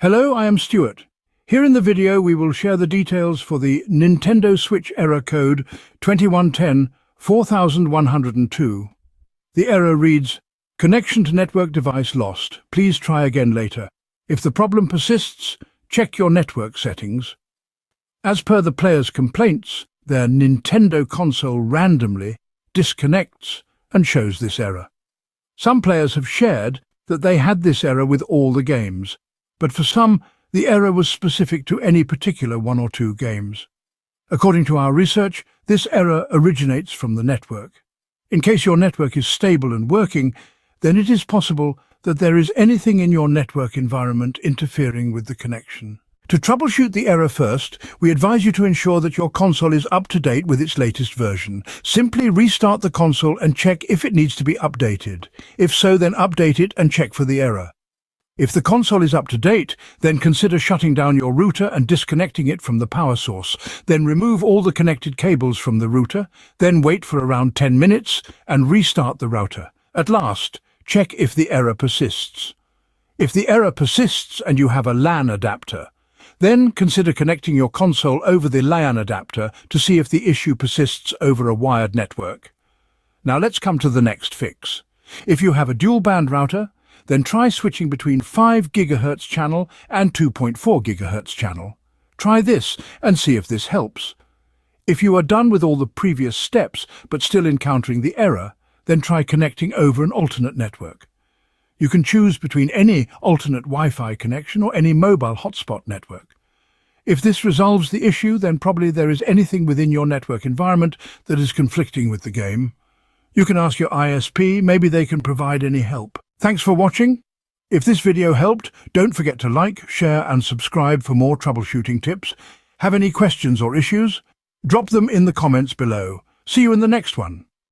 Hello, I am Stuart. Here in the video we will share the details for the Nintendo Switch error code 2110-4102. The error reads, "Connection to network device lost. Please try again later. If the problem persists, check your network settings." As per the player's complaints, their Nintendo console randomly disconnects and shows this error. Some players have shared that they had this error with all the games, but for some, the error was specific to any particular one or two games. According to our research, this error originates from the network. In case your network is stable and working, then it is possible that there is anything in your network environment interfering with the connection. To troubleshoot the error first, we advise you to ensure that your console is up to date with its latest version. Simply restart the console and check if it needs to be updated. If so, then update it and check for the error. If the console is up to date, then consider shutting down your router and disconnecting it from the power source. Then remove all the connected cables from the router, then wait for around 10 minutes and restart the router. At last, check if the error persists. If the error persists and you have a LAN adapter, then consider connecting your console over the LAN adapter to see if the issue persists over a wired network. Now let's come to the next fix. If you have a dual-band router, then try switching between 5 GHz channel and 2.4 GHz channel. Try this and see if this helps. If you are done with all the previous steps but still encountering the error, then try connecting over an alternate network. You can choose between any alternate Wi-Fi connection or any mobile hotspot network. If this resolves the issue, then probably there is anything within your network environment that is conflicting with the game. You can ask your ISP, maybe they can provide any help. Thanks for watching. If this video helped, don't forget to like, share and subscribe for more troubleshooting tips. Have any questions or issues? Drop them in the comments below. See you in the next one.